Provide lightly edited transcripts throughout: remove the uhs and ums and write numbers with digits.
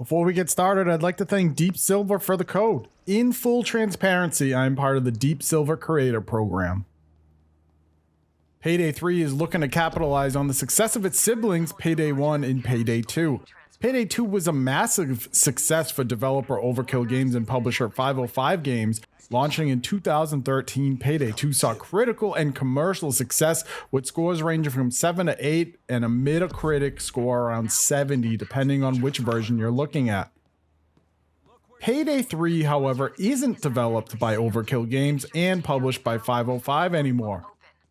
Before we get started, I'd like to thank Deep Silver for the code. In full transparency, I am part of the Deep Silver Creator Program. Payday 3 is looking to capitalize on the success of its siblings, Payday 1 and Payday 2. Payday 2 was a massive success for developer Overkill Games and publisher 505 Games. Launching in 2013, Payday 2 saw critical and commercial success with scores ranging from 7 to 8 and a Metacritic score around 70 depending on which version you're looking at. Payday 3, however, isn't developed by Overkill Games and published by 505 anymore.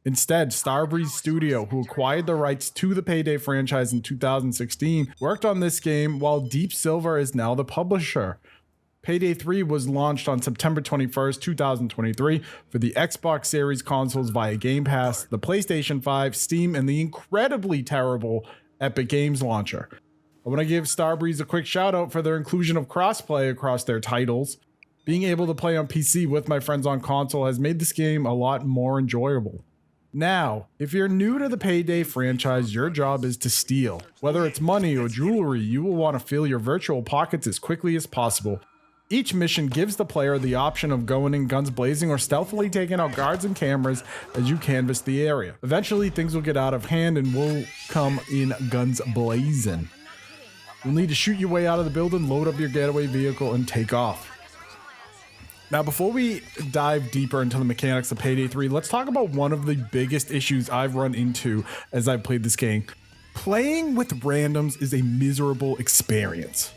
Instead, Starbreeze Studio, who acquired the rights to the Payday franchise in 2016, worked on this game while Deep Silver is now the publisher. Payday 3 was launched on September 21st, 2023 for the Xbox Series consoles via Game Pass, the PlayStation 5, Steam, and the incredibly terrible Epic Games launcher. I want to give Starbreeze a quick shout out for their inclusion of crossplay across their titles. Being able to play on PC with my friends on console has made this game a lot more enjoyable. Now, if you're new to the Payday franchise, your job is to steal. Whether it's money or jewelry, you will want to fill your virtual pockets as quickly as possible. Each mission gives the player the option of going in guns blazing or stealthily taking out guards and cameras as you canvass the area. Eventually, things will get out of hand and will come in guns blazing. You'll need to shoot your way out of the building, load up your getaway vehicle, and take off. Now, before we dive deeper into the mechanics of Payday 3, let's talk about one of the biggest issues I've run into as I've played this game. Playing with randoms is a miserable experience.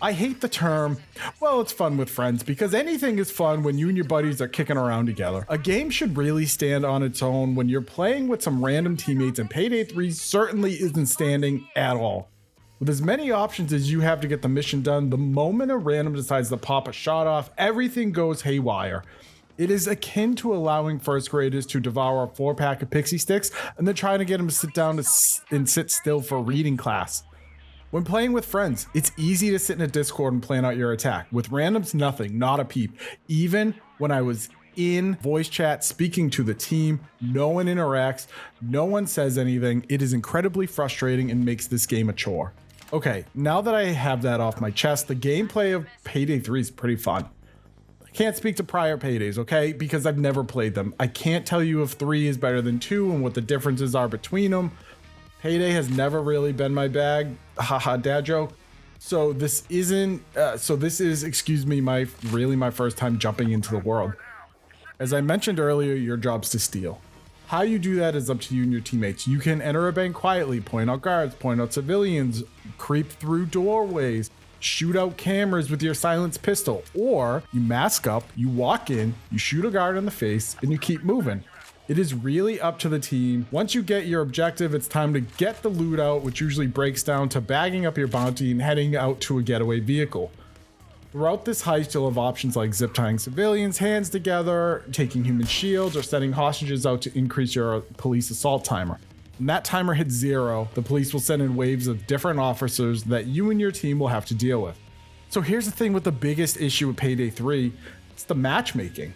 I hate the term, well, it's fun with friends, because anything is fun when you and your buddies are kicking around together. A game should really stand on its own when you're playing with some random teammates, and Payday 3 certainly isn't standing at all. With as many options as you have to get the mission done, the moment a random decides to pop a shot off, everything goes haywire. It is akin to allowing first graders to devour a 4-pack of pixie sticks and then trying to get them to sit down and sit still for reading class. When playing with friends, it's easy to sit in a Discord and plan out your attack. With randoms, nothing, not a peep. Even when I was in voice chat speaking to the team, no one interacts, no one says anything. It is incredibly frustrating and makes this game a chore. Okay, now that I have that off my chest, the gameplay of Payday 3 is pretty fun. I can't speak to prior Paydays, okay, because I've never played them. I can't tell you if 3 is better than 2 and what the differences are between them. Payday has never really been my bag. Haha, dad joke. So this is, excuse me, my first time jumping into the world. As I mentioned earlier, your job's to steal. How you do that is up to you and your teammates. You can enter a bank quietly, point out guards, point out civilians, creep through doorways, shoot out cameras with your silenced pistol, or you mask up, you walk in, you shoot a guard in the face, and you keep moving. It is really up to the team. Once you get your objective, it's time to get the loot out, which usually breaks down to bagging up your bounty and heading out to a getaway vehicle. Throughout this heist, you'll have options like zip tying civilians' hands together, taking human shields, or sending hostages out to increase your police assault timer. When that timer hits 0, the police will send in waves of different officers that you and your team will have to deal with. So here's the thing with the biggest issue with Payday 3, it's the matchmaking.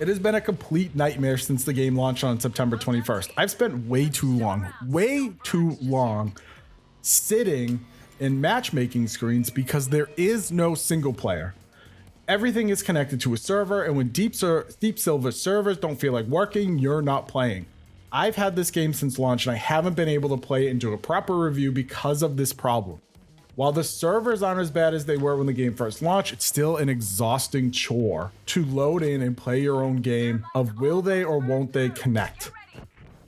It has been a complete nightmare since the game launched on September 21st. I've spent way too long sitting in matchmaking screens because there is no single player. Everything is connected to a server, and when Deep Silver servers don't feel like working, you're not playing. I've had this game since launch and I haven't been able to play it and do a proper review because of this problem. While the servers aren't as bad as they were when the game first launched, it's still an exhausting chore to load in and play your own game of will they or won't they connect.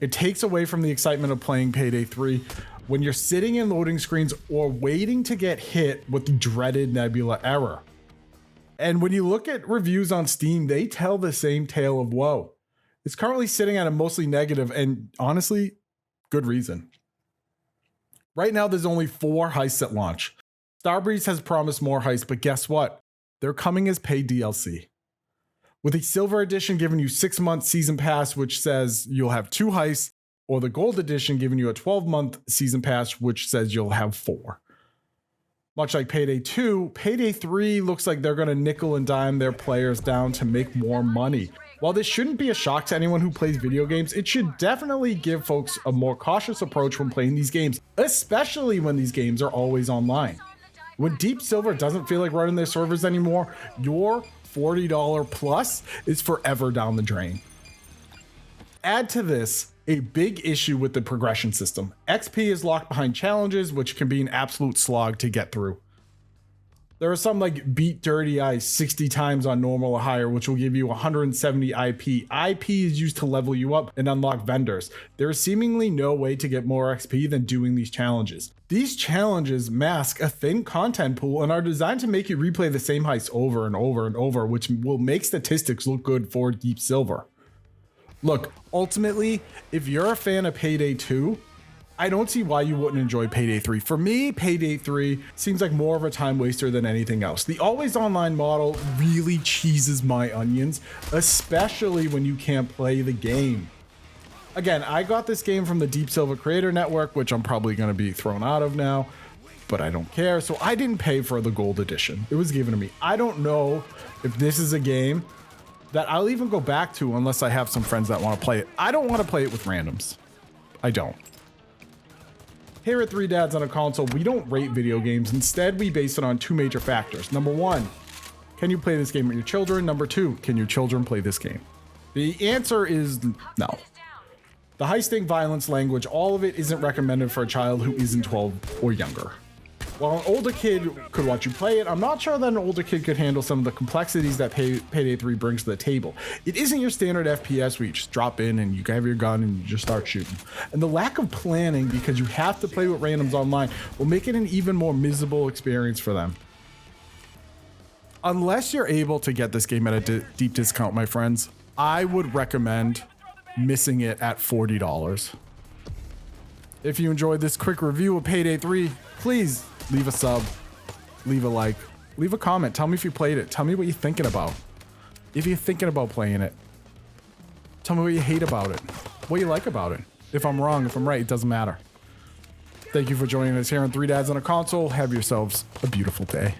It takes away from the excitement of playing Payday 3 when you're sitting in loading screens or waiting to get hit with the dreaded Nebula error. And when you look at reviews on Steam, they tell the same tale of woe. It's currently sitting at a mostly negative, and honestly, good reason. Right now, there's only 4 heists at launch. Starbreeze has promised more heists, but guess what? They're coming as paid DLC. With the Silver Edition giving you 6-month season pass, which says you'll have 2 heists, or the Gold Edition giving you a 12-month season pass, which says you'll have 4. Much like Payday 2, Payday 3 looks like they're going to nickel and dime their players down to make more money. While this shouldn't be a shock to anyone who plays video games, it should definitely give folks a more cautious approach when playing these games, especially when these games are always online. When Deep Silver doesn't feel like running their servers anymore, your $40 plus is forever down the drain. Add to this a big issue with the progression system. XP is locked behind challenges, which can be an absolute slog to get through. There are some like beat Dirty Eyes 60 times on normal or higher, which will give you 170 IP. IP is used to level you up and unlock vendors. There is seemingly no way to get more XP than doing these challenges. These challenges mask a thin content pool and are designed to make you replay the same heist over and over and over, which will make statistics look good for Deep Silver. Look, ultimately, if you're a fan of Payday 2, I don't see why you wouldn't enjoy Payday 3. For me, Payday 3 seems like more of a time waster than anything else. The always online model really cheeses my onions, especially when you can't play the game. Again, I got this game from the Deep Silver Creator Network, which I'm probably going to be thrown out of now, but I don't care. So I didn't pay for the gold edition. It was given to me. I don't know if this is a game that I'll even go back to unless I have some friends that want to play it. I don't want to play it with randoms. I don't. Here at Three Dads on a Console, we don't rate video games. Instead, we base it on two major factors. Number one, can you play this game with your children? Number two, can your children play this game? The answer is no. The heisting, violence, language, all of it isn't recommended for a child who isn't 12 or younger. While an older kid could watch you play it, I'm not sure that an older kid could handle some of the complexities that Payday 3 brings to the table. It isn't your standard FPS where you just drop in and you have your gun and you just start shooting. And the lack of planning, because you have to play with randoms online, will make it an even more miserable experience for them. Unless you're able to get this game at a deep discount, my friends, I would recommend missing it at $40. If you enjoyed this quick review of Payday 3, please leave a sub, leave a like, leave a comment. Tell me if you played it. Tell me what you're thinking about. If you're thinking about playing it, tell me what you hate about it, what you like about it. If I'm wrong, if I'm right, it doesn't matter. Thank you for joining us here on Three Dads on a Console. Have yourselves a beautiful day.